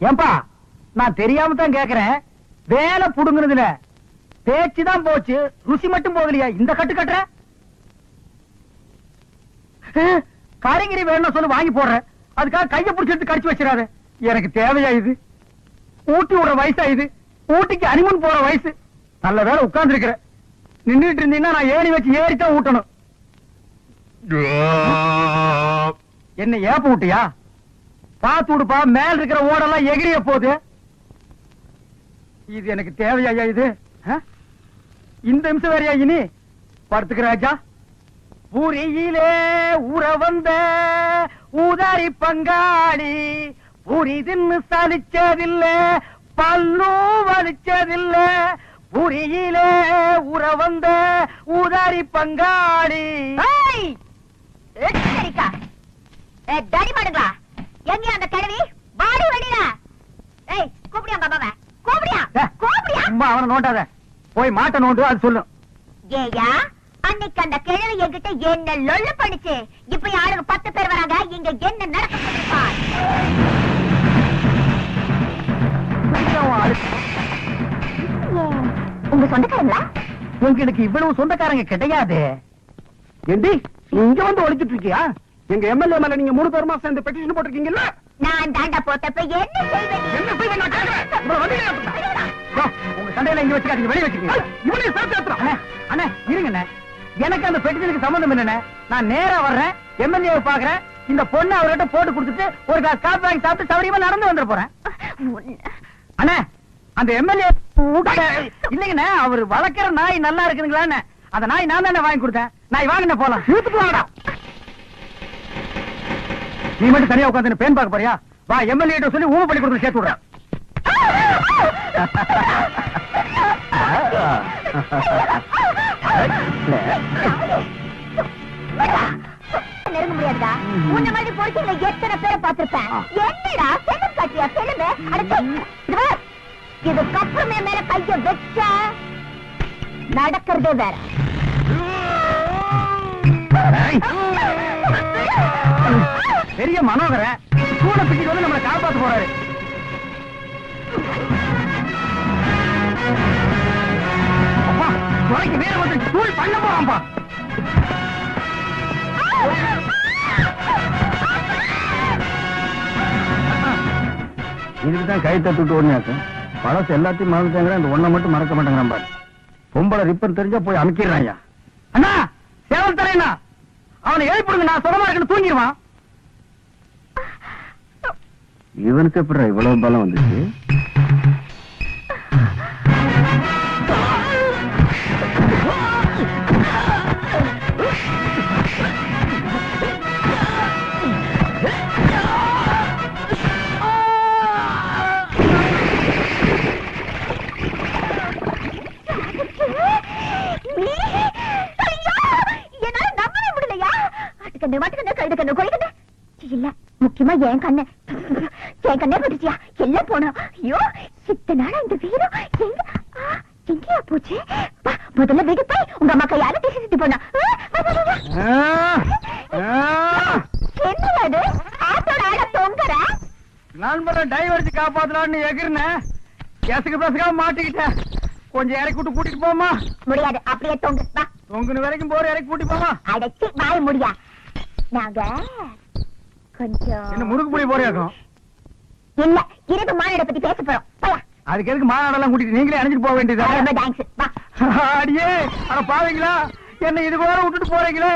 ஏன்பா நான் தெரியாம தான் கேக்குறேன். வேலை புடுங்குறதுல பேச்சுதான் போச்சு, ருசி மட்டும் போகலையா? இந்த கட்டு கட்டுற காய்கறி வேணும் சொல்லு, வாங்கி போடுறேன். அதுக்காக கைய பிடிச்சிட்டு கடிச்சு வச்சிடாத. எனக்கு தேவையா இது? ஊட்டி விடுற வயசா இது? ஊட்டிக்கு அனிமன் போற வயசு. நல்ல வேலை உட்கார்ந்து இருக்கிற. நின்றுட்டு இருந்தீங்கன்னா நான் ஏறி வச்சு ஏறித்தான் ஊட்டணும். என்ன ஏப்ப விட்டியா? பாத்து விடுப்பா, மேல இருக்கிற ஓடெல்லாம் எகிரிய போகுது. இது எனக்கு தேவையா இது? இந்த நிமிஷம் வேறையா இனி? படுத்துக்கிற ராஜா. பூரியிலே ஊற வந்த ஊதாரி பங்காளி, பூரி தின்னு சலிச்சதில்ல, பல்லும் வலிச்சதில்ல. பூரியிலே ஊற வந்த ஊதாரி பங்காளி. தடிமாடுங்களா எங்க அந்த கிழவி? வாடி வெளியில. ஏய் கூப்பிடியா பாபாவ? கூப்பிடியா? கூப்பிடியா? அம்மா அவனை நோண்டாத, போய் மாட்ட நோண்டு. அது சொல்லு. ஏயா அன்னைக்கு அந்த கிழவி என்கிட்ட என்ன லொல்லு பண்ணிச்சு. இப்ப யாருக்கு 10 பேர் வராங்க. இங்க என்ன நடக்க உங்க சொந்தக்காரங்களா? உங்களுக்கு இவ்வளவு சொந்தக்காரங்க கிடையாது. ஏண்டி இங்க வந்து ஒளிச்சிட்டு இருக்கியா? எங்க எம்எல்ஏ மேல நீங்க 3 பேருமா சேர்ந்து பெட்டிஷன் போட்டிருக்கீங்கல்ல? நான் தாண்டா போட்டப்ப என்ன செய்வேன்? என்ன செய்வேன் நான் கேக்குறேன். உங்க சண்டையில இங்க வச்சுக்காதீங்க, வெளிய வச்சுக்கீங்க. இவனே சேர்த்து ஏத்துறோம். அண்ணே இருங்கண்ணே, எனக்கு அந்த பெட்டிஷனுக்கு சம்பந்தம் இல்லண்ணே. நான் நேரா வர்றேன், எம்எல்ஏ பாக்குறேன். இந்த பொண்ணு அவர்கிட்ட போட்டு கொடுத்துட்டு ஒரு கிளாஸ் காப்பி வாங்கி சாப்பிட்டு சௌரியமா நடந்து வந்துட போறேன். அண்ணே அந்த எம்எல்ஏ இல்லைங்கண்ணே, அவர் வளர்க்கிற நாய் நல்லா இருக்குதுங்களா? அந்த நாய் நான் தானே வாங்கி கொடுத்தேன். நாய் வாங்கின போலாம். வீட்டுக்கு வாங்கடா. நீ மட்டும் தனியா உட்காந்து பேன் பார்க்க போறியா? வா, எம்எல்ஏ சொல்லி ஊமை பண்ணி கொடுத்து சேர்த்து விடுறேன். நெருங்க முடியாதா? உன்ன மாதிரி பொறுக்கில எத்தனை பேரை பார்த்திருப்பேன். என்னடா செல்லும் காட்டியா செல்லுமே? இதுக்கப்புறமே மேல கைய வச்ச நடக்கிறதே வேற. பெரிய மனோகர சூட பிடிச்சு வந்து நம்மளை காப்பாத்து போறாரு. அப்பா துறைக்கு வேற வந்து தூள் பண்ண போறான்பா. இதுக்குதான் கை தட்டுட்டு ஓடினாக்க பழசு எல்லாத்தையும் மறந்துட்டாங்க. இந்த ஒண்ணை மட்டும் மறக்க மாட்டேங்கிறான் பாரு. பொம்பளை ரிப்பன் தெரிஞ்சா போய் அமைக்கிறான். அண்ணா சேவல் தரேன்னா அவனை எழுப்பிடுங்க, நான் சுகமா இருக்குன்னு தூங்கிடுவான். இவனுக்கு எப்படி இவ்வளவு பலம் வந்துச்சு? முக்கியமா என் கண்ணே பட்டுச்சியா எல்லாம் போனோம். ஐயோ இத்தனை நாளா இந்த வீரம் எங்கேயா போச்சு? முதல்ல வீடு போய் உங்க அம்மா கையால பேசிட்டு போனா. என்னது ஆட்டோட ஆட தொங்குற? நண்பரை டைவர்ஸ் காப்பாத்தலான்னு எகிர்னேன். கேசுக்கு பேசுக்காம மாட்டிக்கிட்டேன். கொஞ்சம் இறக்கி விட்டு கூட்டிட்டு போமா? முடியாது, அப்படியே தொங்கு. தொங்குன வரைக்கும் போற இறக்கி கூட்டி போமா? அடைச்சி வாய முடியா. நாங்க கொஞ்சம் என்ன முறுக்கு புளி போறியாக்கும்? இல்ல, இரவு மாநாட பத்தி பேச போறோம். அதுக்கு எதுக்கு மாநாடெல்லாம் கூட்டிட்டு நீங்களே அணிஞ்சிட்டு போக வேண்டியதா? அடியே அட பாவீங்களா, என்ன இது கூட விட்டுட்டு போறீங்களே.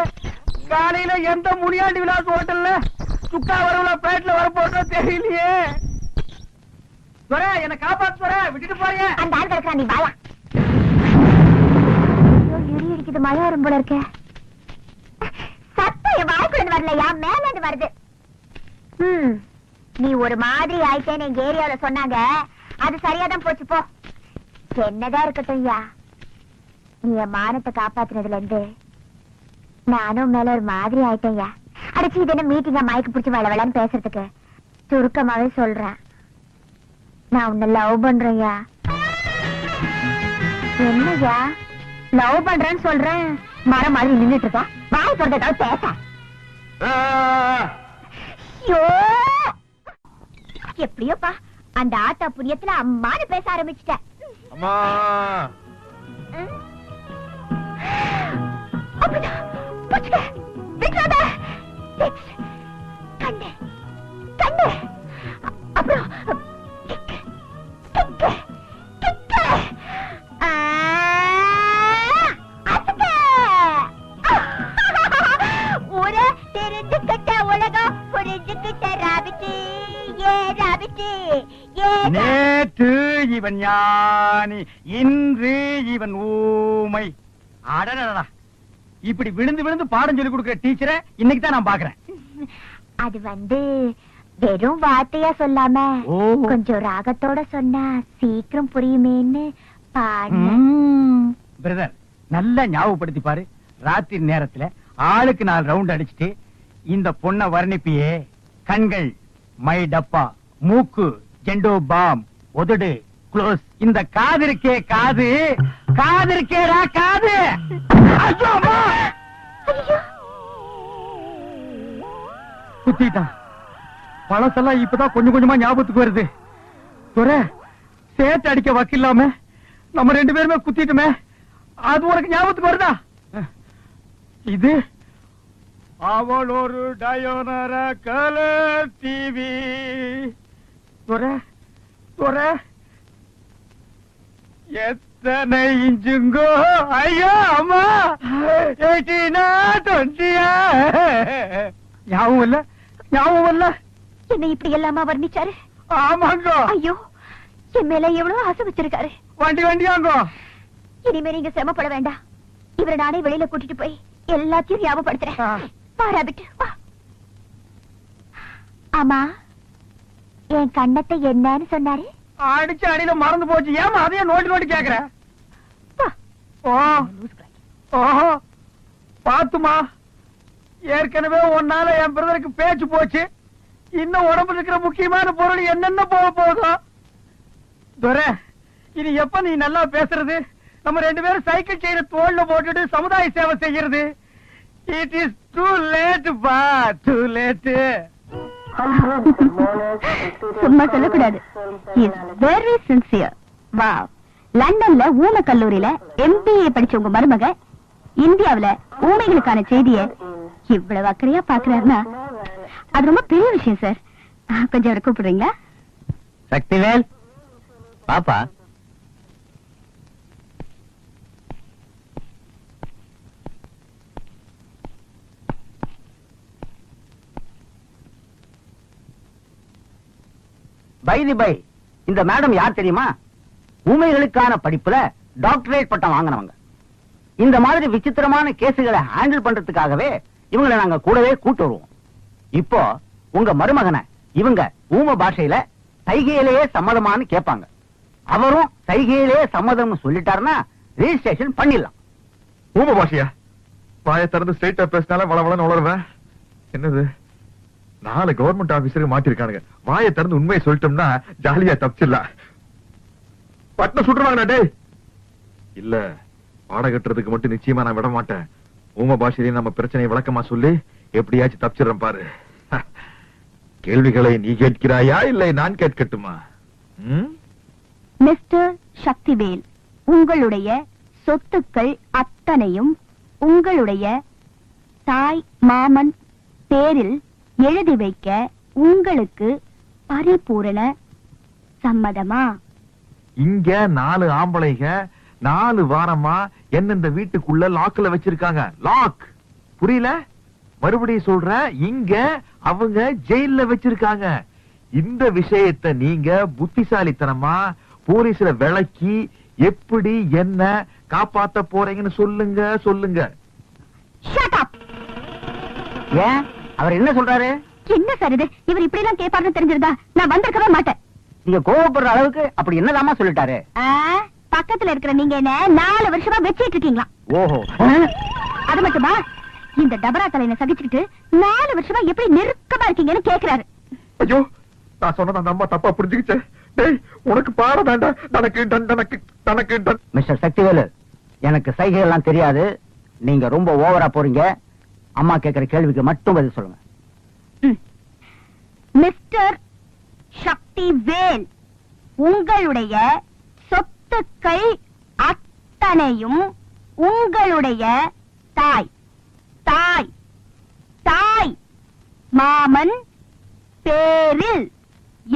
காலையில எந்த முனியாண்டி விலாஸ் ஹோட்டல்ல சுக்கா வரவுல பிளேட்ல வர போட்டோ தெரியலையே. என்ன காப்பாத்து வர விட்டுட்டு போறீங்க. அந்த ஆள் கிடக்குறா, நீ வாயா. இடி இடிக்குது, மழை வரும் போல இருக்க. சத்தம் என் வாய்க்குள்ள வரலையா, மேல இருந்து வருது. நீ ஒரு மாதிரி ஆயிட்டேன்னு எங்க ஏரியாவில சொன்னாங்க. அது சரியாதான் போச்சு போ. என்னதான் இருக்கட்டும் ஐயா, நீ என் மானத்தை காப்பாத்துனதுல இருந்து நானும் மேல ஒரு மாதிரி ஆயிட்டேன். அடிச்சு இது என்ன மீட்டிங்கா மயக்கு பிடிச்சி வளவளன்னு பேசுறதுக்கு? சுருக்கமாவே சொல்றேன், நான் உன்னை லவ் பண்றேன்யா. என்னய்யா லவ் பண்றேன்னு சொல்றேன், மரம் மாதிரி நின்றுட்டு இருக்கா. வாய் சொல்றதாவது பேச. ஐயோ எப்படியோப்பா அந்த ஆத்தா புண்ணியத்துல அம்மானு பேச ஆரம்பிச்சிட்டேன். அம்மா அப்படிதான் போச்சுக்க. விட்டுறாத. கண்ணு கண்ணு அப்புறம் கிக்கு கிக்கு கிக்கு அசுக்க ஊரே தெரிஞ்சுக்கிட்ட உலகம் புரிஞ்சுக்கிட்ட ராபிச்சு ஏ ராபிச்சு ஏ நேற்று இவன் ஞானி, இன்று இவன் ஊமை. அடடடா, இப்படி விழுந்து விழுந்து பாடம் சொல்லி கொடுக்கிற டீச்சரை இன்னைக்கு தான் நான் பாக்குறேன். அது வெறும் வார்த்தையா சொல்லாம ஓ. கொஞ்சம் ராகத்தோட சொன்னா சீக்கிரம் புரியுமேன்னு பாடு. பிரதர், நல்லா ஞாபகப்படுத்தி பாரு. ராத்திரி நேரத்துல ஆளுக்கு 4 ரவுண்ட் அடிச்சுட்டு இந்த பொண்ண வர்ணிப்பியே. கண்கள் மை டப்பா, மூக்கு ஜெண்டோ பாம், உதடு க்ளோஸ். இந்த காது இருக்கே காது, காது இருக்கேடா காது. ஐயோ அம்மா! குத்திட்டான். பழசெல்லாம் இப்பதான் கொஞ்சம் கொஞ்சமா ஞாபகத்துக்கு வருது. துரை, சேத்து அடிக்க வக்கில்லாம நம்ம 2 பேருமே குத்திட்டுமே, அது உனக்கு ஞாபகத்துக்கு வருதா? இது அவள் ஒரு டயோனர கலர் டிவி. துரை துரை, எத்தனை இன்ச்சுங்கோ? ஐயோ அம்மா, 18 20. ஞாபகம் இல்ல, ஞாபகம் இல்ல. என்ன இப்படி எல்லாமா வர்ணிச்சாரு? ஆமாங்கோ. ஐயோ, என் மேல எவ்வளவு ஆசை வச்சிருக்காரு. வண்டி வண்டியாங்கோ. இனிமே நீங்க சிரமப்பட வேண்டாம். இவரை நானே வெளியில கூட்டிட்டு போய் எல்லாத்தையும் ஞாபகப்படுத்துறேன். வா ராபிட், வா. ஆமா, என் கண்ணத்தை என்னன்னு சொன்னாரு? அடிச்சு அடியில மறந்து போச்சு. ஏமா அதையே நோட்டி நோட்டி கேக்குற? ஓ ஓஹோ, பாத்துமா, ஏற்கனவே உன்னால என் பிரதருக்கு பேச்சு போச்சு. இன்னும் உடம்புல இருக்கிற முக்கியமான பொருள் என்னென்ன போக போதும். துரை, இனி எப்ப நீ நல்லா பேசுறது? நம்ம 2 பேரும் சைக்கிள் செயின தோல்ல போட்டுட்டு சமுதாய சேவை செய்யறது. இட் இஸ் டூ லேட் பா, டூ லேட். சும்மா சொல்லக்கூடாது. Very sincere. வா, லண்டன்ல ஊமை கல்லூரியில MBA படிச்ச உங்க மருமக இந்தியாவுல ஊமைகளுக்கான செய்தியை இவ்வளவு அக்கறையா பாக்குறாருன்னா அது ரொம்ப பெரிய விஷயம் சார். கொஞ்சம் அவரை கூப்பிடுறீங்களா? சக்திவேல் பாப்பா. பை தி பை, இந்த மேடம் யார் தெரியுமா? ஊமைகளுக்கான படிப்புல டாக்டரேட் பட்டம் வாங்கினவங்க. இந்த மாதிரி விசித்திரமான கேசுகளை ஹேண்டில் பண்றதுக்காகவே இவங்களை நாங்க கூடவே கூட்டு வருவோம். இப்போ உங்க மருமகனை இவங்க ஊம பாஷையில சைகையிலேயே சம்மதமானு கேட்பாங்க. அவரும் சைகையிலேயே சம்மதம் சொல்லிட்டாருன்னா ரெஜிஸ்ட்ரேஷன் பண்ணிடலாம். ஊம பாஷையா? வாயை திறந்து ஸ்ட்ரெயிட்டா பேசினால வளவளன்னு உளருவேன். என்னது, 4 கவர்மெண்ட் ஆபீசருக்கு மாட்டிருக்கானுங்க. வாயை திறந்து உண்மையை சொல்லிட்டோம்னா ஜாலியா தப்பிச்சிடலாம். பட்டம் சுட்டுருவாங்க டேய். இல்ல, பாடம் கட்டுறதுக்கு மட்டும் நிச்சயமா நான் விட மாட்டேன். ஊம பாஷையிலே நம்ம பிரச்சனையை விளக்கமா சொல்லி எப்படியாச்சும் தப்பிச்சிடறேன் பாரு. கேள்விகளை நீ கேட்கிறாயா இல்லை நான் கேட்கட்டுமா? மிஸ்டர் சக்திவேல், உங்களுடைய சொத்துக்கள் அத்தனையும் உங்களுடைய தாய் மாமன் பேரில் எழுதி வைக்க உங்களுக்கு பரிபூரண சம்மதமா? இங்க 4 ஆம்பளைங்க 4 வாரமா என்ன இந்த வீட்டுக்குள்ள லாக்ல வச்சிருக்காங்க. லாக் புரியல? மறுபடியும் சொல்றேன், இங்க அவங்க ஜெயில்ல வச்சிருக்காங்க. இந்த விஷயத்தை நீங்க புத்திசாலித்தனமா போலீஸ்ல விளக்கி எப்படி என்ன காப்பாத்த போறீங்கன்னு சொல்லுங்க சொல்லுங்க. Shut up. ஏன் அவர் என்ன சொல்றாரு? என்ன சார் இது? இவர் இப்படி எல்லாம் கேட்பாருன்னு தெரிஞ்சிருந்தா நான் வந்திருக்கவே மாட்டேன். நீங்க கோவப்படுற அளவுக்கு அப்படி என்னதாமா சொல்லிட்டாரு? பக்கத்துல இருக்கிற நீங்க என்ன 4 வருஷமா வச்சிட்டு இருக்கீங்களா? ஓஹோ, அது மட்டுமா, இந்த டபரா தலையில சகிச்சுக்கிட்டு 4 வருஷமா எப்படி நெருக்கமா இருக்கீங்கன்னு கேக்குறாரு. ஐயோ, நான் சொன்னத அந்த அம்மா தப்பா புரிஞ்சுக்கிச்சு. டேய், உனக்கு பாட வேண்டாம். தனக்கு மிஸ்டர் சக்திவேலு, எனக்கு சைகை எல்லாம் தெரியாது. நீங்க ரொம்ப ஓவரா போறீங்க. அம்மா கேக்குற கேள்விக்கு மட்டும் பதில் சொல்லுங்க. மிஸ்டர் சக்திவேல், உங்களுடைய சொத்துக்கள் அத்தனையும் உங்களுடைய தாய் தாய் தாய் மாமன் பேரில்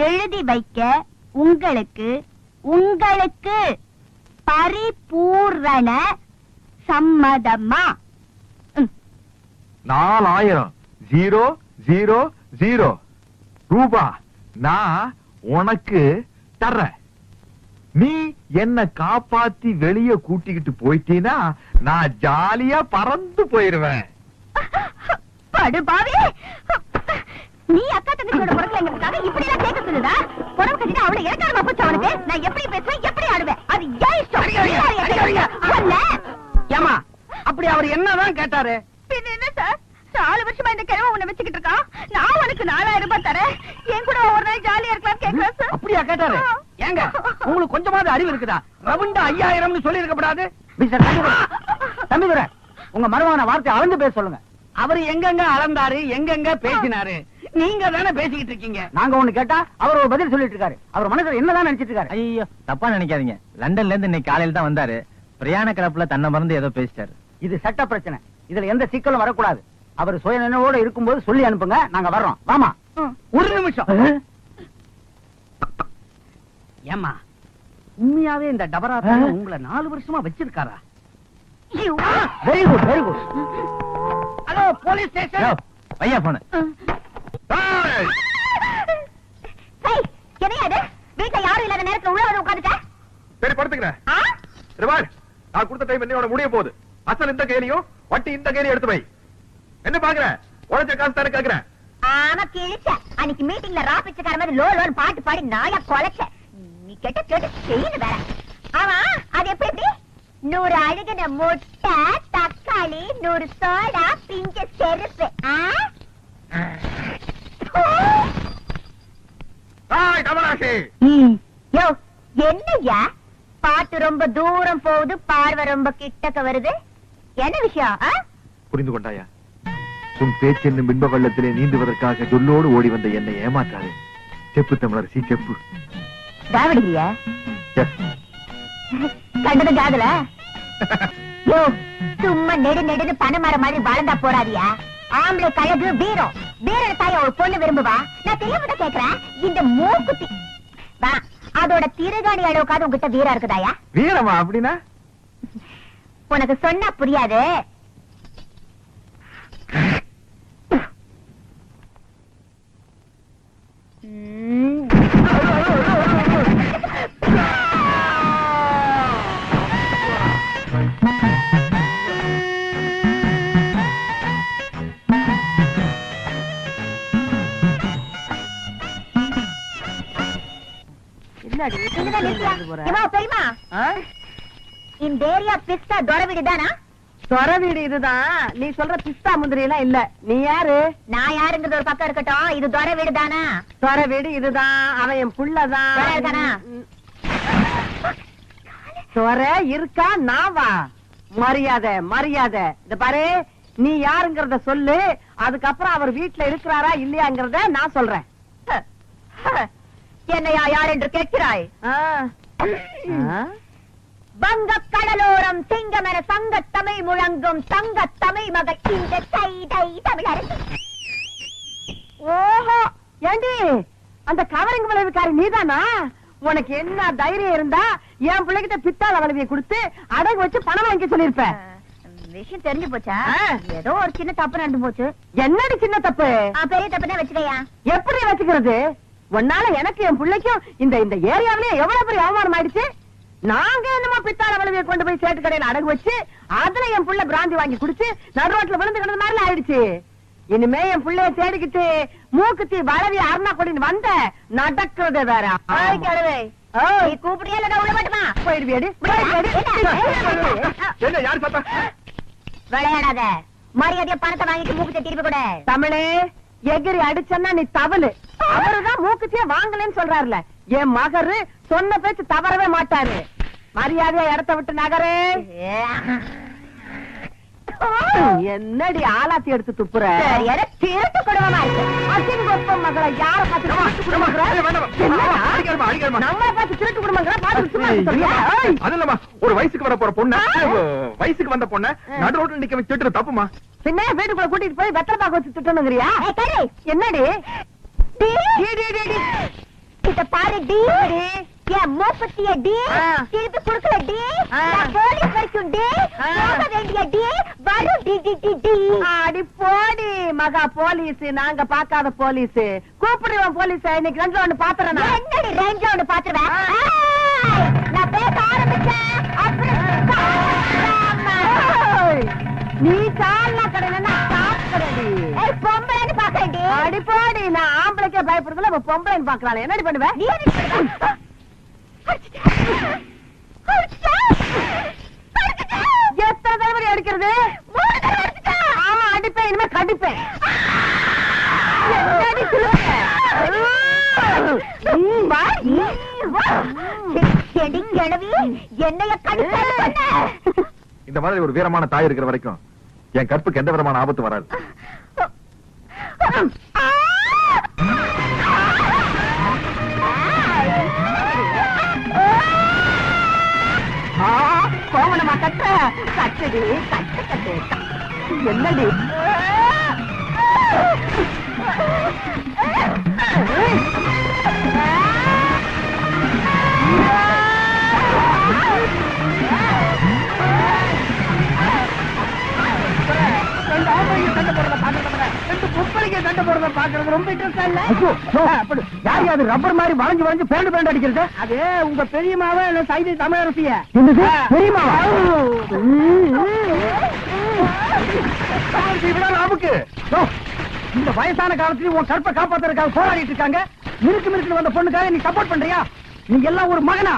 எழுதி வைக்க உங்களுக்கு உங்களுக்கு பரிபூரண சம்மதமா? 4000 ரூபா நான் உனக்கு தர்றேன். நீ என்ன காப்பாத்தி வெளிய கூட்டிக்கிட்டு போயிட்டீனா நான் ஜாலியா பறந்து போயிருவேன். படுபாவி, நீ அக்கா தங்கச்சியோட பிறக்கலைங்கிறதுக்காக இப்படி எல்லாம் கேட்க சொல்லுதா? புறம் கட்டிட்டு அவளை இறக்காம போச்சு அவனுக்கு. நான் எப்படி பேசுவேன், எப்படி ஆடுவேன், அது ஏன் இஷ்டம். சொல்ல. ஏமா அப்படி அவர் என்னதான் கேட்டாரு? பின்ன என்ன சார், 4 வருஷமா இந்த கிழமை உன்னை வச்சுக்கிட்டு இருக்கான். நான் உனக்கு 4000 ரூபாய் தரேன், என் கூட ஒரு நாள் ஜாலியா இருக்கலாம் கேட்கிறேன் சார். அப்படியா கேட்டாரு? ஏங்க உங்களுக்கு கொஞ்சமாவது அறிவு இருக்குதா? ரவுண்டா 5000 சொல்லி இருக்கப்படாது. தம்பிதுரை, உங்க மருமகன வார்த்தை அளந்து பேச சொல்லுங்க. அவரு எங்கெங்க அளந்தாரு, எங்கெங்க பேசினாரு? நீங்க தானே பேசிக்கிட்டு இருக்கீங்க. நாங்க ஒண்ணு கேட்டா அவர் ஒரு பதில் சொல்லிட்டு இருக்காரு. அவர் மனசுல என்னதான் நினைச்சிட்டு இருக்காரு? ஐயோ, தப்பா நினைக்காதீங்க. லண்டன்ல இருந்து இன்னைக்கு காலையில தான் வந்தாரு. பிரயாண கிளப்புல தன்னை மறந்து ஏதோ பேசிட்டாரு. இது சட்ட பிரச்சனை. இதுல எந்த சிக்கலும் வரக்கூடாது. அவர் சுய நினைவோட இருக்கும்போது சொல்லி அனுப்புங்க, நாங்க வர்றோம். வாமா. ஒரு நிமிஷம். ஏமா உண்மையாவே இந்த டபரா உங்களை 4 வருஷமா வச்சிருக்காரா? Very good, very good. Hello police station. ஐயா போன என்னையாது வீட்டுல யாரும் இல்லாத நேரத்துல உள்ள வந்து உட்காந்துட்ட? சரி படுத்துக்கிறேன். நான் கொடுத்த டைம் என்னோட முடிய போகுது. அசல் இந்த கேலியும் வட்டி இந்த கேலியும் எடுத்து வை. என்ன பாக்குற? உழைச்ச காசு தானே கேக்குறேன். ஆமா கிழிச்ச. அன்னைக்கு மீட்டிங்ல ராபிச்சக்கார மாதிரி லோ லோன்னு பாட்டு பாடி நாயா கொலைச்ச. நீ கேட்ட கேட்டு செய்யு வேற. ஆமா அது எப்படி? 100 அழுகின முட்டை, தக்காளி, 100 சோடா, பிஞ்ச செருப்பு. யோ என்னய்யா பாட்டு ரொம்ப தூரம் போகுது, பார்வை ரொம்ப கிட்டக்க வருது. என்ன விஷயம்? புரிந்து கொண்டாயா? உன் பேச்சு என்னும் பின்ப வெள்ளத்திலே நீந்துவதற்காக சொல்லோடு ஓடி வந்த என்னை ஏமாற்றாரு. செப்பு தமிழரசி செப்பு. தாவடியா கண்டது காதல? யோ சும்மா நெடு நெடுன்னு பணமர மாதிரி வளர்ந்தா போறாதியா? ஆம்பளை கழகு வீரம் வீரன் தாய ஒரு பொண்ணு விரும்புவா. நான் தெரியாம கேக்குறேன். இந்த மூக்குத்தி அதோட திருகாணி அளவுக்காவது உங்ககிட்ட வீரம் இருக்குதாயா? வீரமா அப்படின்னா? உனக்கு சொன்னா புரியாது. பெரியமா இந்த ஏரியா பிஸ்தா தொர வீடுதானா? சொர வீடு இதுதான். நீ சொல்ற பிஸ்தா முந்திரி எல்லாம் இல்ல. நீ யாரு? நான் யாருங்கிறது ஒரு பக்கம் இருக்கட்டும். இது தொர வீடுதானா? சொர வீடு இதுதான். அவன் என் புள்ளதான். சொர இருக்கா? நாவா? மரியாதை மரியாதை. இந்த பாரு, நீ யாருங்கிறத சொல்லு. அதுக்கப்புறம் அவர் வீட்டுல இருக்கிறாரா இல்லையாங்கிறத நான் சொல்றேன். என்னையா யார் என்று கேட்கிறாய்? வங்க கடலோரம் சிங்கமென சங்க தமிழ் முழங்கும் தங்க தமிழ் மகள் இந்த தமிழரசி. ஓஹோ, ஏண்டி அந்த கவரிங் விளைவுக்காரி நீதானா? உனக்கு என்ன தைரியம் இருந்தா என் பிள்ளைகிட்ட பித்தாள வளைவியை கொடுத்து அடகு வச்சு பணம் வாங்கி சொல்லிருப்பேன். விஷயம் தெரிஞ்சு போச்சா? ஏதோ ஒரு சின்ன தப்பு நடந்து போச்சு. என்னடி சின்ன தப்பு? பெரிய தப்பு தான் வச்சுக்கையா. எப்படி வச்சுக்கிறது? உன்னால எனக்கு என் பிள்ளைக்கும் இந்த இந்த ஏரியாவிலேயே எவ்வளவு பெரிய அவமானம் ஆயிடுச்சு. நாங்க என்னமா பித்தாள வளைவியை கொண்டு போய் சேட்டு கடையில அடகு வச்சு அதுல என் புள்ள பிராந்தி வாங்கி குடிச்சு நடுரோட்ல விழுந்து கிடந்த மாதிரி ஆயிடுச்சு. இனிமே என் பிள்ளைய தேடிக்கிட்டு மூக்குத்தி வளவி அருணா கொடின்னு வந்த நடக்கிறது வேற. கூப்பிடியா இல்ல உள்ள மாட்டுமா? போயிடுவியடி. விளையாடாத. மரியாதையா பணத்தை வாங்கிட்டு மூக்குத்தி திருப்பி கூட. தமிழே எகிரி அடிச்சன்னா நீ தவளு. அவருதான் மூக்குத்திய வாங்கலன்னு சொல்றாருல. என் மகரு சொன்ன பேச்சு தவறவே மாட்டாரு. மரியாதையா இடத்த விட்டு நகரே. என்னடி ஆலாத்தி எடுத்து துப்புற? திருட்டு குடும்பமா இருக்கு. குடும்பம் மகளை யார பார்த்து திருட்டு குடும்பங்கிற? நம்மளை பார்த்து திருட்டு குடும்பங்கிற? பார்த்து சும்மா இருக்க சொல்றியா? அது இல்லம்மா, ஒரு வயசுக்கு வர போற பொண்ணு, வயசுக்கு வந்த பொண்ணு நடு ரோட்ல நிக்க வச்சு திட்டுறது தப்புமா? பின்ன வீட்டுக்குள்ள கூட்டிட்டு போய் வெத்தலை பாக்க வச்சு திட்டணுங்கிறியா? என்னடி இத பாரு டி, என் மூப்பத்திய டி, திருப்பி குடுக்கல டி, போலீஸ் வரைக்கும் டி, போக வேண்டிய டி, வரும் டி டி டி டி. அடி போடி மகா போலீஸ், நாங்க பாக்காத போலீஸ். கூப்பிடுவோம் போலீஸ், இன்னைக்கு ரெண்டுல ஒண்ணு பாத்துறேன். என்னடி ரெண்டுல ஒண்ணு பாத்துருவேன்? நான் பேச ஆரம்பிச்சேன் நீ சால்னா கடையில சாப்பிடுறடி. பொம்பளைன்னு பாக்கடி. அடி போடி, நான் ஆம்பளைக்கே பயப்படுறதுல இப்ப பொம்பளைன்னு பாக்குறாள். என்னடி பண்ணுவேன்? நீ எத்தனை தடவை அடிக்கிறது? ஆமா அடிப்பேன், இனிமே கடிப்பேன். என்னைய கடிப்ப. இந்த மாதிரி ஒரு வீரமான தாய் இருக்கிற வரைக்கும் என் கற்புக்கு எந்த விதமான ஆபத்து வராது. கோமணமா கட்ட கட்டடி, கட்டு கட்டு. என்னடி ரப்பர் மாதிரி வளைஞ்சு வளைஞ்சு பேண்டு பேண்டு அடிக்கிறது. அது உங்க பெரியமாவா இல்ல சைது தமிழரசிய? பெரியமாவா? நமக்கு இந்த வயசான காலத்துல உன் கற்பை காப்பாத்துறதுக்காக போராடிட்டு இருக்காங்க. மிருக்கு மிருக்கு வந்த பொண்ணுக்காக நீ சப்போர்ட் பண்றியா? நீங்க எல்லாம் ஒரு மகனா?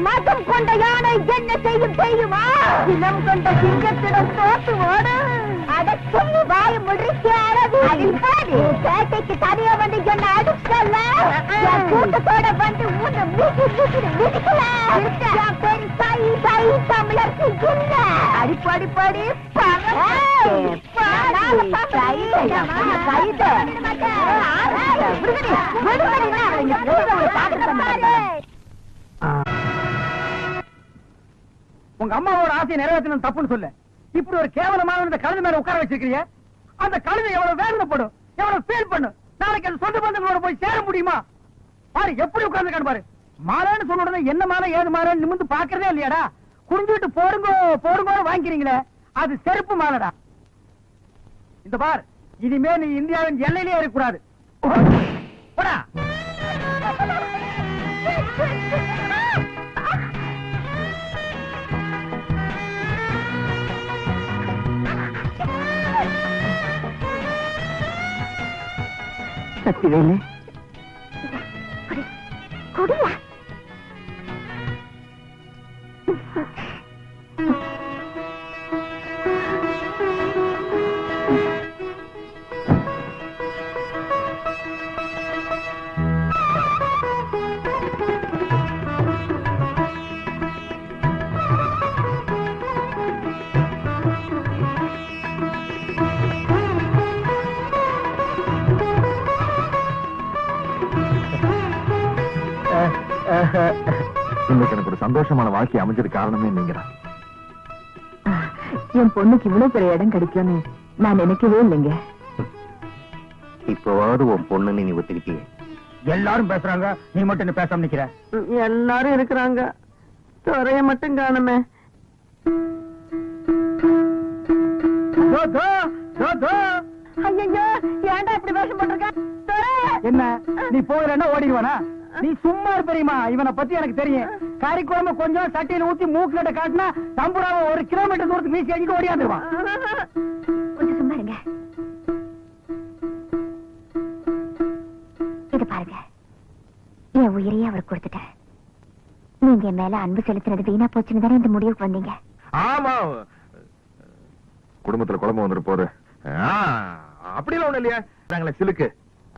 மதம் கொண்ட யானை என்ன செய்யும் தெரியுமா? இனம் கொண்ட சிங்கத்திடம் தோத்து ஓடு. அட சொல்லி வாய முடிச்சு பேட்டைக்கு தனியா வந்து என்ன அடிச்சல, கூட்டத்தோட வந்து ஊன மிதிக்கல. பெரிய சாயி சாயி தமிழருக்கு இல்ல. அடிப்படி படி உங்க அம்மாவோட ஆசையை நிறைவேற்றணும் தப்புன்னு சொல்லு. இப்படி ஒரு கேவலமான இந்த கழுதை மேல உட்கார வச்சிருக்கீங்க. அந்த கழுதை எவ்வளவு வேதனைப்படும், எவ்வளவு ஃபீல் பண்ணும். நாளைக்கு அந்த சொந்த பந்தங்களோட போய் சேர முடியுமா? பாரு எப்படி உட்கார்ந்து பாரு. மாலைன்னு சொன்ன உடனே என்ன மாலை ஏது மாலைன்னு நிமிந்து பாக்குறதே இல்லையாடா? குடிஞ்சுட்டு போடுங்கோ போடுங்கோ வாங்கிக்கிறீங்களே, அது செருப்பு மாலைடா. இந்த பார், இனிமே நீ இந்தியாவின் எல்லையிலே இருக்கக்கூடாது. போடா. சக்திவேலு குடியா? இன்னைக்கு எனக்கு ஒரு சந்தோஷமான வாழ்க்கை அமைஞ்சது காரணமே நீங்கதான். என் பொண்ணுக்கு இவ்வளவு பெரிய இடம் கிடைக்கும்னு நான் நினைக்கவே இல்லைங்க. இப்பவாவது உன் பொண்ணுன்னு நீ ஒத்துக்கிட்டியே. எல்லாரும் பேசுறாங்க, நீ மட்டும் என்ன பேசாம நிக்கிற? எல்லாரும் இருக்கிறாங்க, துறைய மட்டும் காணுமே. ஐயோ ஏன்டா இப்படி வேஷம் போட்டிருக்க? என்ன நீ போகலன்னா ஓடிடுவானா? நீ சும்மா பெரியமா, இவனை பத்தி எனக்கு தெரியும். கறிக்குழம்பு கொஞ்சம் சட்டியில ஊத்தி மூக்கிட்ட காட்டினா தம்புராவை 1 கிலோமீட்டர் தூரத்துக்கு வீசி அடிக்க ஓடியாந்துருவான். கொஞ்சம் சும்மா இருங்க. இது பாருங்க, என் உயிரையே அவருக்கு கொடுத்துட்டேன். நீங்க என் மேல அன்பு செலுத்துறது வீணா போச்சுன்னு தானே இந்த முடிவுக்கு வந்தீங்க. ஆமா, குடும்பத்துல குழம்பு வந்துட்டு போகுது. அப்படிலாம் ஒண்ணு இல்லையா? நாங்களே சிலுக்கு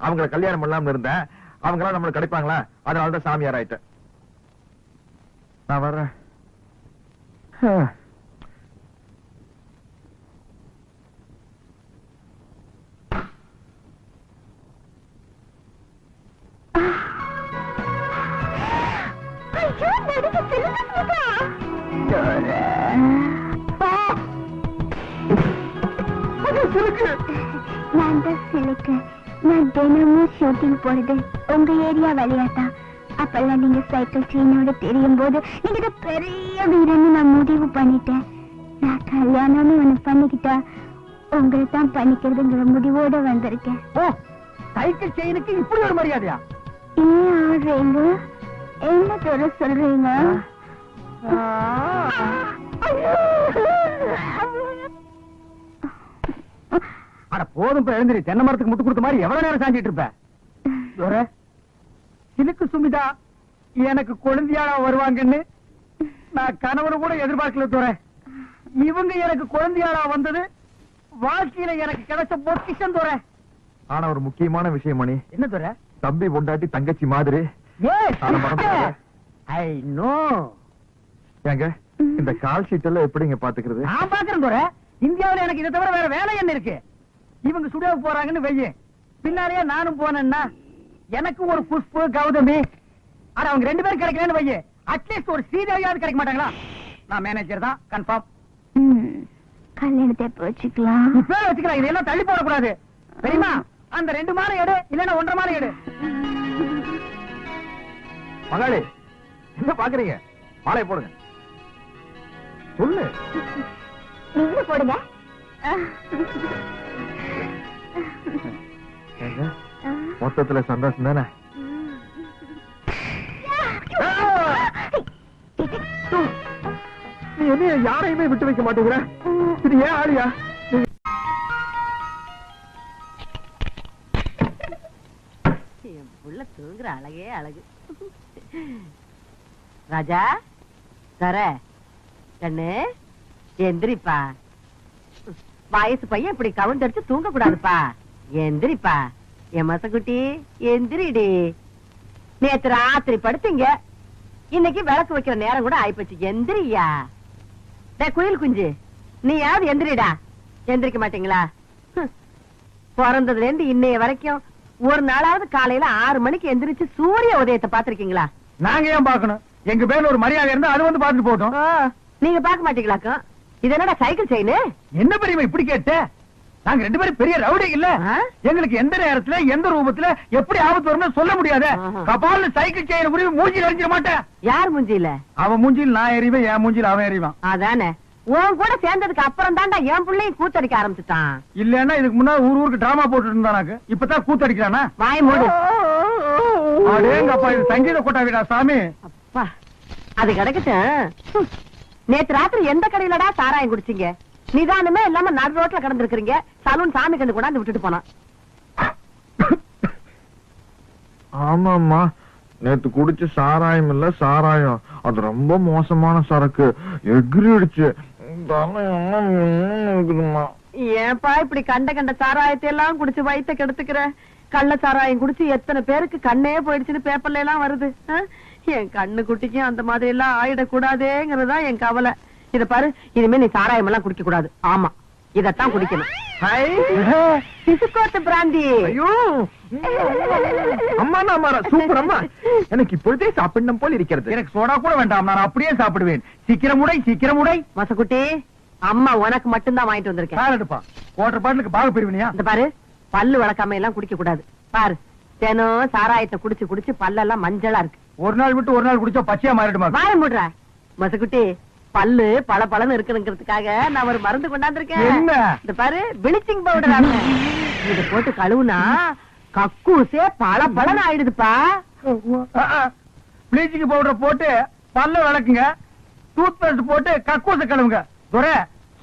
அவங்கள கல்யாணம் பண்ணலாம்னு இருந்தேன். அவங்களாம் நம்மளுக்கு கிடைப்பாங்களா? அதனாலதான் சாமியார் ஆயிட்டேன். நான் வர்றேன். நான் தான் சிலுக்கு. நான் தினமும் ஷூட்டிங் போறது உங்க ஏரியா வழியாதான். அப்பெல்லாம் நீங்க சைக்கிள் செயினோட தெரியும் போது நீங்க பெரிய வீரன்னு நான் முடிவு பண்ணிட்டேன். நான் கல்யாணம்னு ஒண்ணு பண்ணிக்கிட்டா உங்களை தான் பண்ணிக்கிறதுங்கிற முடிவோட வந்திருக்கேன். ஓ, சைக்கிள் செயினுக்கு இப்படி ஒரு மரியாதையா? ஏன் ஆடுறீங்க? என்ன தர சொல்றீங்க? அட போதும், எழுந்திரி. தென்னை மரத்துக்கு முட்டு கொடுத்த மாதிரி எவ்வளவு நேரம் சாஞ்சிட்டு இருப்ப? சிலுக்கு சுமிதா எனக்கு குழந்தையாளா வருவாங்கன்னு நான் கணவனு கூட எதிர்பார்க்கல தோற. இவங்க எனக்கு குழந்தையாளா வந்தது வாழ்க்கையில எனக்கு கிடைச்ச பொக்கிஷம் தோற. ஆனா ஒரு முக்கியமான விஷயம் மணி. என்ன தோற? தம்பி பொண்டாட்டி தங்கச்சி மாதிரி. I know. ஏங்க இந்த கால் ஷீட் எல்லாம் எப்படிங்க பாத்துக்கிறது? நான் பாக்குறேன் தோற. இந்தியாவில எனக்கு இதை தவிர வேற வேலை என்ன இருக்கு? இவங்க சுடியோக்கு போறாங்கன்னு வெய்ய, பின்னாலேயே நானும் போனேன்னா எனக்கு ஒரு புஷ்பு கௌதமி, ஆனா அவங்க 2 பேரும் கிடைக்கலன்னு வைய, அட்லீஸ்ட் ஒரு ஸ்ரீதேவியாவது கிடைக்க மாட்டாங்களா? நான் மேனேஜர் தான், கன்ஃபார்ம். கல்யாணத்தை எப்ப வச்சுக்கலாம்? இப்ப வச்சுக்கலாம். இதெல்லாம் தள்ளி போடக்கூடாது தெரியுமா? அந்த 2 மாலை எடு, இல்லன்னா 1.5 மாலை எடு. மகாளி என்ன பாக்குறீங்க? மாலையை போடுங்க. சொல்லு. நீங்க போடுங்க. மொத்தத்துல சந்தோஷம் தானே? நீ என்ன யாரையுமே விட்டு வைக்க மாட்டேங்கிற? இது ஏன் ஆளியா? என் புள்ள தூங்குற அழகே அழகு. ராஜா தர கண்ணு எந்திரிப்பா. வயசு பையன் இப்படி கவுண்டடிச்சு தூங்க கூடாதுப்பா. எந்திரிப்பா என் மசக்குட்டி, எந்திரிடி. நேத்து ராத்திரி படுத்தீங்க, இன்னைக்கு விளக்கு வைக்கிற நேரம் கூட ஆயிப்போச்சு. எந்திரியா குயில் குஞ்சு, நீ யாவது எந்திரிடா. எந்திரிக்க மாட்டீங்களா? பிறந்ததுல இருந்து இன்னைய வரைக்கும் ஒரு நாளாவது காலையில 6 மணிக்கு எந்திரிச்சு சூரிய உதயத்தை பாத்திருக்கீங்களா? நாங்க ஏன் பாக்கணும்? எங்க பேர்ல ஒரு மரியாதை இருந்தா அது வந்து பாத்துட்டு போட்டோம். நீங்க பாக்க மாட்டீங்களாக்கும்? இது என்னடா சைக்கிள் செயின்? என்ன பெரியமா இப்படி கேட்ட? நாங்க 2 பேரும் பெரிய ரவுடி இல்ல. எங்களுக்கு எந்த நேரத்துல எந்த ரூபத்துல எப்படி ஆபத்து வரும்னு சொல்ல முடியாது. கபால்ல சைக்கிள் செயின் உருவி மூஞ்சில எரிஞ்சிட மாட்டேன். யார் மூஞ்சில? அவன் மூஞ்சில் நான் எறிவேன், என் மூஞ்சில் அவன் எறிவான். அதானே. உன் கூட சேர்ந்ததுக்கு அப்புறம் தான்டா என் பிள்ளையும் கூத்தடிக்க ஆரம்பிச்சுட்டான். இல்லன்னா இதுக்கு முன்னாடி ஊருக்கு டிராமா போட்டு இருந்தானாக்கு, இப்பதான் கூத்தடிக்கிறானா? வாய் மூடு. அடேங்கப்பா, இது சங்கீத கோட்டா வீடா சாமி? அப்பா அது கிடைக்கட்டும். நேத்து ராத்திரி எந்த கடையிலடா சாராயம் குடிச்சீங்க? நிதானமே இல்லாம நடு ரோட்ல கிடந்திருக்கீங்க. சலூன் சாமி கண்டு கொண்டாந்து விட்டுட்டு போனான். ஆமாமா, நேத்து குடிச்ச சாராயம் இல்ல சாராயம், அது ரொம்ப மோசமான சரக்கு. எகிரிடுச்சு. ஏன்பா இப்படி கண்ட சாராயத்தை எல்லாம் குடிச்சு வயித்த கெடுத்துக்கிற? கள்ள சாராயம் குடிச்சு எத்தனை பேருக்கு கண்ணே போயிடுச்சுன்னு பேப்பர்ல எல்லாம் வருது. என் கண்ணு குட்டிக்கும் அந்த மாதிரி எல்லாம் ஆயிடக்கூடாதேங்கிறதா என் கவலை. இத பாரு, இனிமே நீ சாராயம் எல்லாம் குடிக்க கூடாது. ஆமா, இதத்தான் குடிக்கணும். சிசுக்கோட்டு பிராந்தி. அம்மா சூப்பர் அம்மா, எனக்கு இப்பொழுதே சாப்பிடணும் போல் இருக்கிறது. எனக்கு சோடா கூட வேண்டாம், நான் அப்படியே சாப்பிடுவேன். சீக்கிரம் உடை, சீக்கிரம் உடை. மசக்குட்டி, அம்மா உனக்கு மட்டும்தான் வாங்கிட்டு வந்திருக்கேன். குவார்டர் பாட்டிலுக்கு பாக பிரிவினியா? இந்த பாரு, பல்லு வளர்க்காம எல்லாம் குடிக்க கூடாது. பாரு, தினம் சாராயத்தை குடிச்சு குடிச்சு பல்லெல்லாம் மஞ்சளா இருக்கு. ஒரு நாள் விட்டு ஒரு நாள் குடிச்சா பச்சையா மாறிடுமா? வாய மூடுற மசக்குட்டி. பல்லு பல பலன்னு இருக்கணுங்கிறதுக்காக நான் ஒரு மருந்து கொண்டாந்துருக்கேன். இந்த பாரு, பிளீச்சிங் பவுடர். இத போட்டு கழுவுனா கக்கூசே பல பலன்னு ஆயிடுதுப்பா. ப்ளீச்சிங் பவுடர் போட்டு பல்ல விளக்குங்க, டூத் பேஸ்ட் போட்டு கக்கூச கழுவுங்க. துரை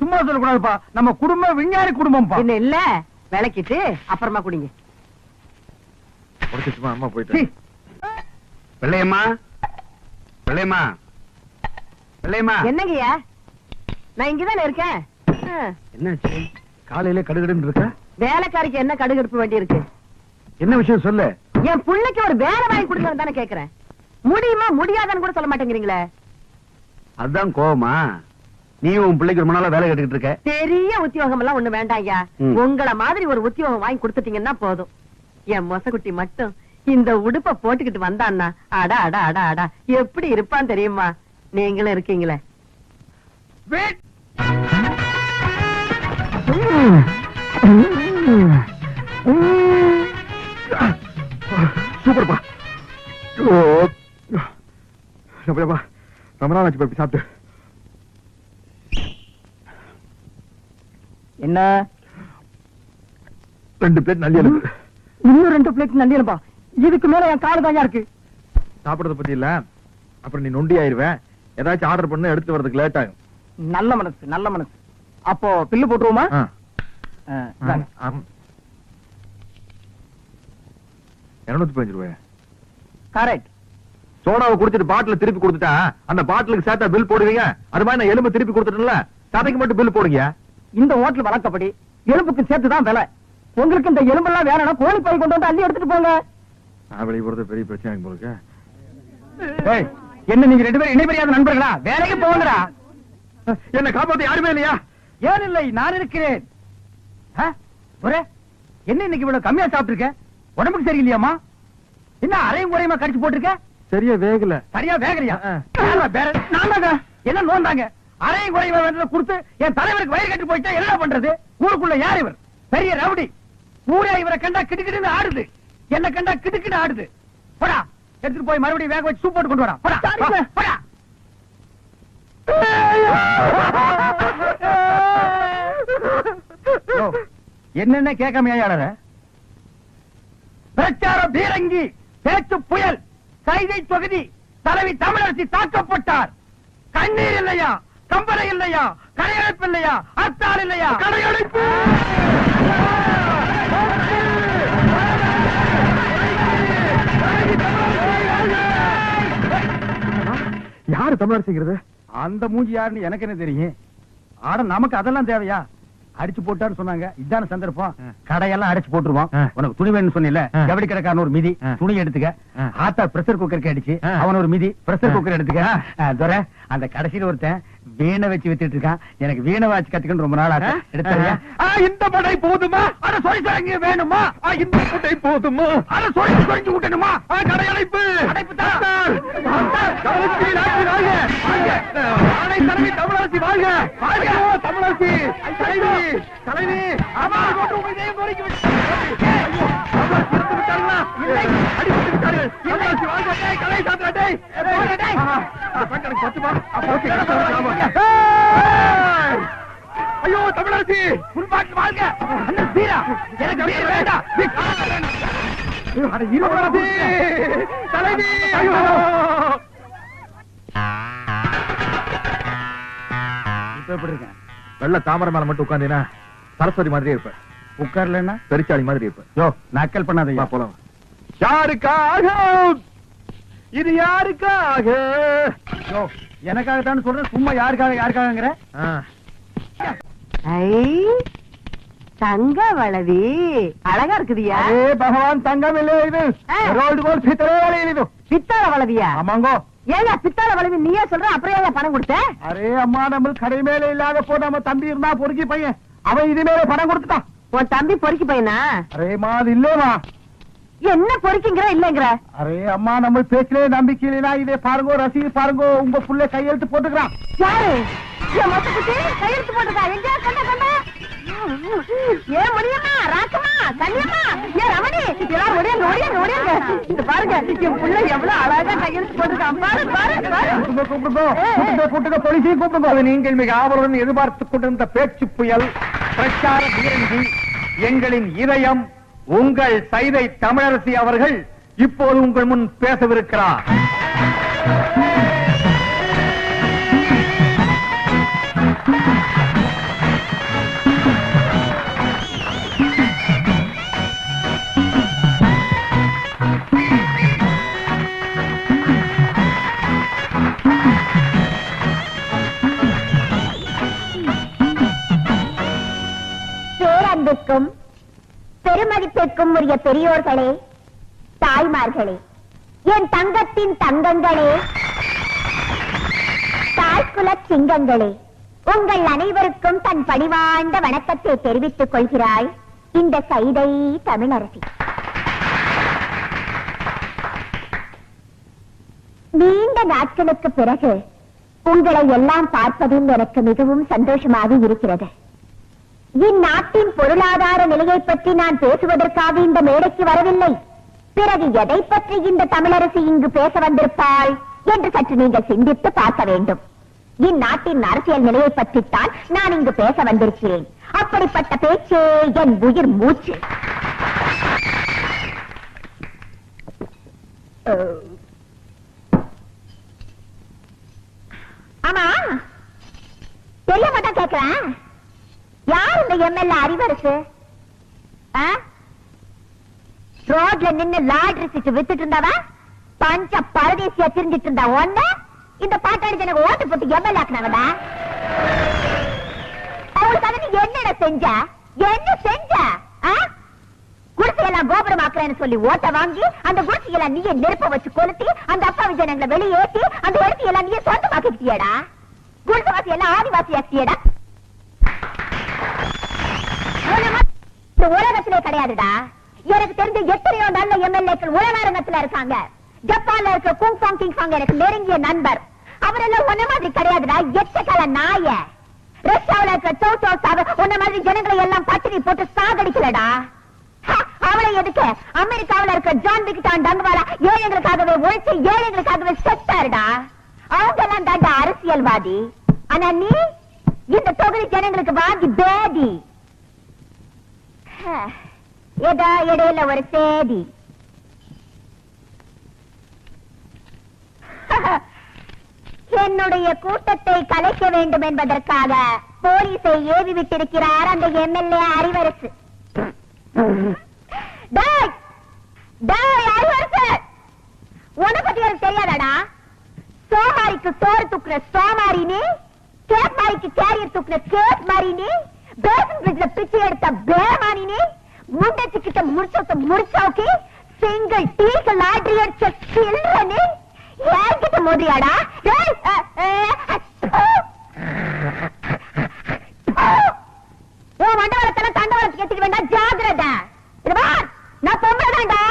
சும்மா சொல்லக்கூடாதுப்பா, நம்ம குடும்பம் விஞ்ஞானி குடும்பம்ப்பா. என்ன இல்ல விளக்கிட்டு அப்புறமா குடிங்க. உடச்சுமா அம்மா போயிட்டு. வெள்ளையம்மா, வெள்ளையம்மா, வெள்ளையம்மா. என்னங்கய்யா, நான் இங்கதானே இருக்கேன். என்னாச்சு? காலையில கடுகடுன்னு இருக்க, வேலைக்காரிக்கு என்ன கடுகு எடுப்பு வேண்டி இருக்கு? என்ன விஷயம் சொல்லு. என் புள்ளைக்கு ஒரு வேலை வாங்கி கொடுங்கன்னு தானே கேக்குறேன். முடியுமா முடியாதான்னு கூட சொல்ல மாட்டேங்கிறீங்களே. அதுதான் கோவமா? நீ உன் பிள்ளைக்கு ரொம்ப நாளா வேலை கேட்டுக்கிட்டு இருக்க. பெரிய உத்தியோகம் எல்லாம் ஒண்ணு வேண்டாம் ஐயா. ம். உங்கள மாதிரி ஒரு உத்தியோகம் வாங்கி கொடுத்துட்டீங்கன்னா போதும். என் மொசக்குட்டி மட்டும் இந்த உடுப்ப போட்டுக்கிட்டு வந்தான்னா அடா அடா அடா அடா எப்படி இருப்பான் தெரியுமா? நீங்களும் இருக்கீங்களே. சூப்பர்ப்பா. ரொம்ப நாள் ஆச்சு போய் சாப்பிட்டு. என்ன 2 பிளேட் நல்லி இருக்கு. இன்னும் 2 பிளேட் நல்லியலப்பா. இதுக்கு மேல என் காலு தாங்க இருக்கு. சாப்பிடறத பத்தி இல்ல, அப்புறம் நீ நொண்டி ஆயிருவேன். ஏதாச்சும் ஆர்டர் பண்ண எடுத்து வரதுக்கு லேட் ஆகும். நல்ல மனசு, நல்ல மனசு. அப்போ பில்லு போட்டுருவோமா? ஆ. 215 ரூபாய். கரெக்ட். சோடாவை குடிச்சிட்டு பாட்டில திருப்பி கொடுத்துட்டா அந்த பாட்டிலுக்கு சேர்த்தா பில் போடுவீங்க. அது மாதிரி நான் எலும்பு திருப்பி கொடுத்துட்டேன்ல, சதைக்கு மட்டும் பில் போடுங்க. இந்த ஹோட்டல் வழக்கப்படி எலும்புக்கு சேர்த்து தான் விலை. உங்களுக்கு இந்த எலும்பெல்லாம் வேணும்னா கோழி பை கொண்டு வந்து அள்ளி எடுத்துட்டு போங்க. நான் வெளியே போறது பெரிய பிரச்சனை போலுக்கு. ஏய், என்ன நீங்க 2 பேரும் இணைபெரியாத நண்பர்களா? வேலைக்கு போங்கடா. என்ன காப்பாத்த யாருமே இல்லையா? ஏன் இல்லை, நான் இருக்கிறேன். ஒரே என்ன இன்னைக்கு இவ்வளவு கம்மியா சாப்பிட்டுருக்க? உடம்புக்கு சரியில்லையாமா? என்ன அரையும் குறையுமா கடிச்சு போட்டிருக்க? சரியா வேகல. சரியா வேகலையா? நாங்க என்ன நோந்தாங்க? அரையும் குறையுமா வேண்டதை கொடுத்து என் தலைவருக்கு வயிறு கட்டி போயிட்டா என்ன பண்றது? ஊருக்குள்ள யார் இவர்? பெரிய ரவுடி. ஊரே இவரை கண்டா கிடுக்கிடுன்னு ஆடுது, என்ன கண்டா கிடுக்கிட்டு ஆடுது. போடா, எடுத்துட்டு போய் மறுபடியும் வேக வச்சு சூப் போட்டு கொண்டு வரா. போடா போடா. என்னென்ன கேட்காம ஏழற? பிரச்சார பீரங்கி, பேச்சு புயல், கைதை தொகுதி தலைவி தமிழரசி தாக்கப்பட்டார். கண்ணீர் இல்லையா, கம்பரை இல்லையா, கடையடைப்பு இல்லையா, அத்தாள் இல்லையா, கடையடைப்பு. யாரு தமிழரசிங்கிறது? அந்த மூஞ்சி யாருன்னு எனக்கு என்ன தெரியும்? ஆட நமக்கு அதெல்லாம் தேவையா? அடிச்சு போட்டான்னு சொன்னாங்க, இதான சந்தர்ப்பம். கடையெல்லாம் அடிச்சு போட்டுருவான். உனக்கு துணி வேணும்னு சொன்னில, ஜவுளி கடைக்காரன் ஒரு மிதி துணி எடுத்துக்க. ஆத்தா பிரஷர் குக்கருக்கு அடிச்சு அவன் ஒரு மிதி பிரஷர் குக்கர் எடுத்துக்க. துரை, அந்த கடைசியில ஒருத்தன் வீணை வச்சு வித்துட்டு இருக்கான். எனக்கு வீணை வாச்சு கத்துக்கணும் ரொம்ப நாள் ஆச்சு. எடுத்தாங்க. இந்த படை போதுமா? அட சொல்லி தரங்க வேணுமா? இந்த படை போதுமா? அட சொல்லி சொல்லி விட்டணுமா? கடையடைப்பு அடைப்பு தான். தமிழரசி வாழ்க, வாழ்க தமிழரசி. தலைவி தலைவி அம்மாவை போட்டு உங்க இதயம் கோரிக்கை விட்டு அடிபட்டு விட்டார்கள். தமிழரசி வாழ்க. கலை சாத்திரட்டை ஐயோ தமிழரசி புல்பாட்டு வாழ்க. அண்ணன் சீரா எனக்கு வீர வேண்டாம். தலைவி ஐயோ. இப்ப எப்படி இருக்கேன்? வெள்ள தாமரை மேல மட்டும் உட்காந்தீங்கன்னா சரஸ்வதி மாதிரியே இருப்ப. உட்கார்லன்னா பெருச்சாளி மாதிரி இருப்ப. யோ நக்கல் பண்ணாதீங்க. போலாம். யாருக்காக இது? யாருக்காக? யோ எனக்காகத்தான் சொல்றேன், சும்மா யாருக்காக யாருக்காகங்கிற? தங்க வளவி அழகா இருக்குதியா? பகவான் தங்கம் இல்லை, இது ரோல்டு கோல் பித்தளை இது. பித்தாள வளவியா? ஆமாங்கோ. ஏங்க பித்தாள வளவி நீயே சொல்ற, அப்புறம் ஏங்க பணம் கொடுத்த? அரே அம்மா, நம்ம கடை மேல இல்லாத போ நம்ம தம்பி இருந்தா பொறுக்கி பையன், அவன் இது மேல பணம் கொடுத்துட்டான். உன் தம்பி பொறுக்கி பையனா? அரேமா அது இல்லேமா. என்ன பொறுக்கிங்கிற இல்லங்கிற? அரே அம்மா, நம்ம பேச்சிலே நம்பிக்கை இல்லைனா இதே பாருங்கோ, ரசீது பாருங்கோ, உங்க புள்ள கையெழுத்து போட்டுக்கிறான். யாரு? என் மொத்தத்துக்கு கையெழுத்து போட்டுக்கா? எங்க கண்ட கண்ட? ஏன் முடியுமா? ராக்கமா, கண்ணியம்மா, ஏன் ரமணி, எல்லாரும் ஒடியாங்க ஒடியாங்க ஒடியாங்க. இது பாருங்க, என் புள்ள எவ்வளவு அழகா கையெழுத்து போட்டுருக்கான். பாரு பாரு பாரு. கூட்டுங்க, போலீஸையும் கூப்பிடுங்க. நீங்கள் மிக ஆவலுடன் எதிர்பார்த்துக் கொண்டிருந்த பேச்சு புயல், பிரச்சார பீரங்கி, எங்களின் இதயம், உங்கள் சைதை தமிழரசி அவர்கள் இப்போது உங்கள் முன் பேசவிருக்கிறார். பேரன்புக்கும் பெருமதிப்பிற்கும் உரிய பெரியோர்களே, தாய்மார்களே, என் தங்கத்தின் தங்கங்களே, தாய்குல சிங்கங்களே, உங்கள் அனைவருக்கும் தன் பணிவாழ்ந்த வணக்கத்தை தெரிவித்துக் கொள்கிறாய் இந்த சைதை தமிழரசி. நீண்ட நாட்களுக்கு பிறகு உங்களை எல்லாம் பார்ப்பதில் எனக்கு மிகவும் சந்தோஷமாக இருக்கிறது. இந்நாட்டின் பொருளாதார நிலையை பற்றி நான் பேசுவதற்காக இந்த மேடைக்கு வரவில்லை. பிறகு எதை பற்றி இந்த தமிழரசி இங்கு பேச வந்திருப்பாள் என்று சற்று நீங்கள் சிந்தித்து பார்க்க வேண்டும். இந்நாட்டின் அரசியல் நிலையை பற்றித்தான் நான் இங்கு பேச வந்திருக்கிறேன். அப்படிப்பட்ட பேச்சே என் உயிர் மூச்சு. ஆமா, தெரியாம தான் கேட்கிறேன், யார் இந்த எம்எல்ஏ அறிவரசு? ரோட்ல நின்னு லாட்ரி சீட்டு வித்துட்டு இருந்தாவா பஞ்ச பரதேசியா திரிஞ்சிட்டு இருந்தா ஒண்ணு இந்த பாட்டாளி எனக்கு ஓட்டு போட்டு எம்எல்ஏ ஆக்குனாங்கடா. அவங்களுக்காக நீ என்னடா செஞ்ச? என்ன செஞ்ச? குடிசையெல்லாம் கோபுரம் ஆக்குறேன்னு சொல்லி ஓட்ட வாங்கி அந்த குடிசையெல்லாம் நீயே நெருப்ப வச்சு கொளுத்தி அந்த அப்பாவி ஜனங்களை வெளியேற்றி அந்த இடத்தையெல்லாம் நீயே சொந்தமாக்கிட்டியடா. குடிசைவாசி எல்லாம் ஆதிவாசி ஆக்கியடா. உலகத்திலே கிடையாதுடா. எனக்கு தெரிஞ்ச எத்தனையோ நல்ல எம்எல்ஏக்கள் உலகாரங்கத்துல இருக்காங்க. ஜப்பான்ல இருக்க குங் பாங் கிங் பாங் எனக்கு நெருங்கிய நண்பர். அவரெல்லாம் ஒன்ன மாதிரி கிடையாதுடா, எச்சக்கால நாய. ரஷ்யாவில இருக்க சோசோசாவ ஒன்ன மாதிரி ஜனங்களை எல்லாம் பட்டினி போட்டு சாகடிக்கலடா. அவளை எதுக்கு? அமெரிக்காவில இருக்க ஜான் விக்டான் டங்குவாலா ஏழைகளுக்காகவே உழைச்சு ஏழைகளுக்காகவே செத்தாருடா. அவங்க எல்லாம் தாண்டா அரசியல்வாதி. ஆனா நீ இந்த தொகுதி ஜனங்களுக்கு வாங்கி பேதி. ஏதோ இடையில ஒரு சேதி. என்னுடைய கூட்டத்தை கலைக்க வேண்டும் என்பதற்காக போலீஸை ஏவி விட்டிருக்கிறார் அந்த எம்எல்ஏ அறிவரசு. அறிவரசு, உன்னை பத்தி எனக்கு தெரியாதாடா? சோமாரிக்கு சோறு தூக்குற சோமாரி நீ, கேப் மாரிக்கு கேரியர் தூக்குற கேப் மாரி நீ, பேசன் பிரிட்ஜ்ல பிச்சை எடுத்த பேமானி நீ, முண்டச்சிக்கிட்ட முடிச்சோக்கி சிங்கிள் டீக்கு லாட்ரி அடிச்ச சில்றனே யார்கிட்ட மோதியாடா? உன் மண்டவரத்தெல்லாம் தண்டவரத்துக்கு எடுத்துக்க வேண்டாம், ஜாகிரதா. நான் பொம்பளைதான்டா,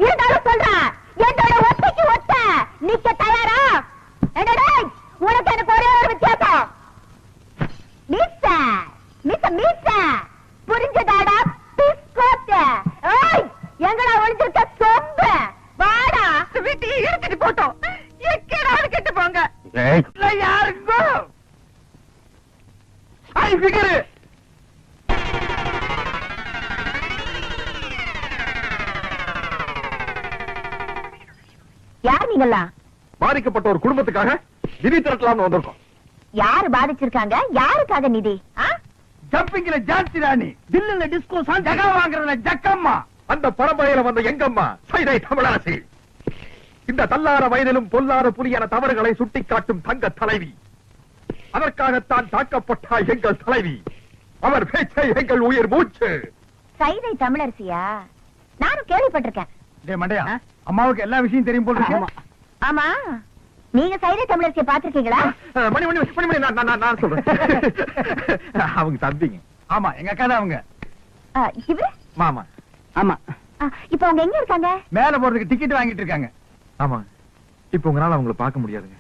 இருந்தாலும் சொல்றேன், என்னோட ஒத்தைக்கு ஒத்த நிக்க தயாரா? என்னடா உனக்கு எனக்கு ஒரே ஒரு வித்தியாசம், மீச மீச மீச புரிஞ்சதாடா? எங்கடா ஒழிஞ்சிருக்க சொம்ப? வாடா வீட்டு எடுத்துட்டு போட்டோம். எக்கேடாவது கெட்டு போங்க. யாருங்கோ யார் நீங்களா? பாதிக்கப்பட்ட ஒரு குடும்பத்துக்காக நிதி திரட்டலாம்னு வந்திருக்கோம். யாரு பாதிச்சிருக்காங்க? யாருக்காக நிதி? ஜம்பிங்ல ஜான்சி ராணி, தில்லுல டிஸ்கோ சாங், ஜகா வாங்குறதுல ஜக்கம்மா, அந்த பரம்பரையில வந்த எங்கம்மா சைதை தமிழரசி. இந்த தள்ளார வயதிலும் பொல்லாத புலியான தவறுகளை சுட்டிக்காட்டும் தங்க தலைவி. அதற்காகத்தான் தாக்கப்பட்ட எங்கள் தலைவி. அவர் பேச்சை எங்கள் உயிர் மூச்சு. சைதை தமிழரசியா? நானும் கேள்விப்பட்டிருக்கேன். மண்டையா, அம்மாவுக்கு எல்லா விஷயம் தெரியும் போல இருக்கு. ஆமா, நீங்க சைதை தமிழரசியை பாத்திருக்கீங்களா? மணி மணி மணி மணி நான் சொல்றேன். அவங்க தம்பிங்க. ஆமா, எங்க அக்கா தான் அவங்க. இவரு மாமா. ஆமா. இப்ப அவங்க எங்க இருக்காங்க? மேல போறதுக்கு டிக்கெட் வாங்கிட்டு இருக்காங்க. ஆமா, இப்ப உங்களால அவங்கள பார்க்க முடியாதுங்க.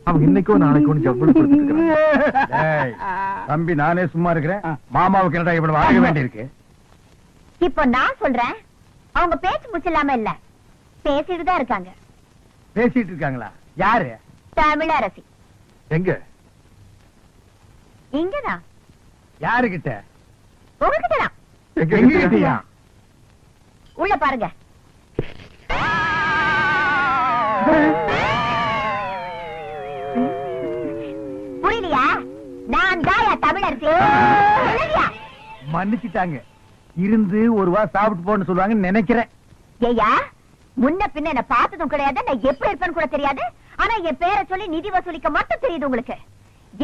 அவங்க இன்னைக்கோ நாளைக்கோ ஜவ்வளவு கொடுத்துருக்காங்க. தம்பி, நானே சும்மா இருக்கிறேன். மாமாவுக்கு என்னடா இவ்வளவு வாங்க வேண்டி இருக்கு? இப்ப நான் சொல்றேன், அவங்க பேச்சு முடிச்சில்லாம இல்ல, பேசிட்டு தான் இருக்காங்க. பேசிட்டு இருக்காங்களா? யாரு? தமிழரசி. எங்க? இங்கதான். யாருகிட்ட? உங்ககிட்ட. エンゲージやん。 உள்ள பாருங்க. புரியலையா? நான் தாயா தமிழரசி. இல்லையா? மன்னிச்சுட்டாங்க. இருந்து ஒரு வா சாப்பிட்டு போன்னு சொல்லுவாங்கன்னு நினைக்கிறேன். ஏய்யா, முன்ன பின்ன என்ன பார்த்ததும் கிடையாது, நான் எப்படி இருப்பேன்னு கூட தெரியாது. ஆனா என் பேரை சொல்லி நிதி வசூலிக்க மட்டும் தெரியுது உங்களுக்கு.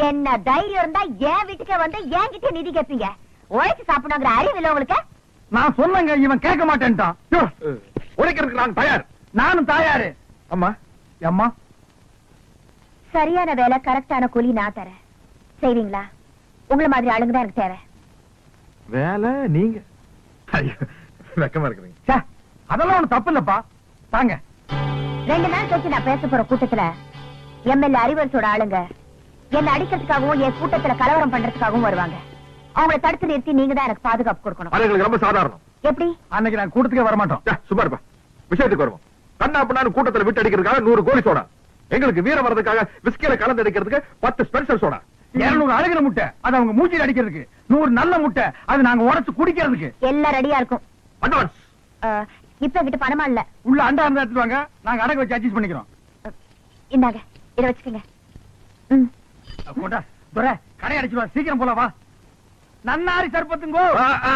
என்ன தைரியம் இருந்தா என் வீட்டுக்கே வந்து என்கிட்ட நிதி கேட்பீங்க. உழைச்சு சாப்பிடணுங்கிற அறிவு இல்ல உங்களுக்கு? நான் சொன்னங்க, இவன் கேட்க மாட்டேன்ட்டான். உழைக்கிறதுக்கு நான் தயார். நானும் தயாரு. அம்மா அம்மா, சரியான வேலை கரெக்டான கூலி நான் தரேன். செய்வீங்களா? உங்களை மாதிரி ஆளுங்க தான் எனக்கு தேவை. வேலை நீங்க ஐயோ, வெக்கமா இருக்கிறீங்க. ச்சே, அதெல்லாம் ஒண்ணு தப்பு இல்லப்பா. தாங்க. 2 நாள் கழிச்சு நான் பேச போற கூட்டத்துல எம்எல்ஏ அறிவரசோட ஆளுங்க என்ன அடிக்கிறதுக்காகவும் என் கூட்டத்துல கலவரம் பண்றதுக்காகவும் வருவாங்க. அவங்களை தடுத்து நிறுத்தி நீங்க தான் எனக்கு பாதுகாப்பு கொடுக்கணும். அது எங்களுக்கு ரொம்ப சாதாரணம். எப்படி? அன்னைக்கு நான் கூட்டத்துக்கே வரமாட்டோம். சும்மா இருப்பா. விஷயத்துக்கு வருவோம். கண்ணா பண்ணான்னு கூட்டத்துல விட்டு அடிக்கிறதுக்காக 100 கோழி சோடா, எங்களுக்கு வீரம் வர்றதுக்காக விஸ்கில கலந்து அடிக்கிறதுக்கு 10 ஸ்பென்சர் சோடா, 200 அழுகிற முட்டை அது அவங்க மூச்சில் அடிக்கிறதுக்கு, 100 நல்ல முட்டை அது நாங்க உடைச்சு குடிக்கிறதுக்கு. எல்லாம் ரெடியா இருக்கும். அட்வான்ஸ். இப்ப என்கிட்ட பணமா இல்ல. உள்ள அண்டா இருந்தா எடுத்துட்டு வாங்க, நாங்க அடகு வச்சு அட்ஜஸ்ட் பண்ணிக்கிறோம். இந்தாங்க, இத வச்சுக்கோங்க. கொண்டா துரை, கடை அடிச்சுடுவா. சீக்கிரம் போல வா. நன்னாரி சர்பத்துங்கோ. ஆ, ஆ,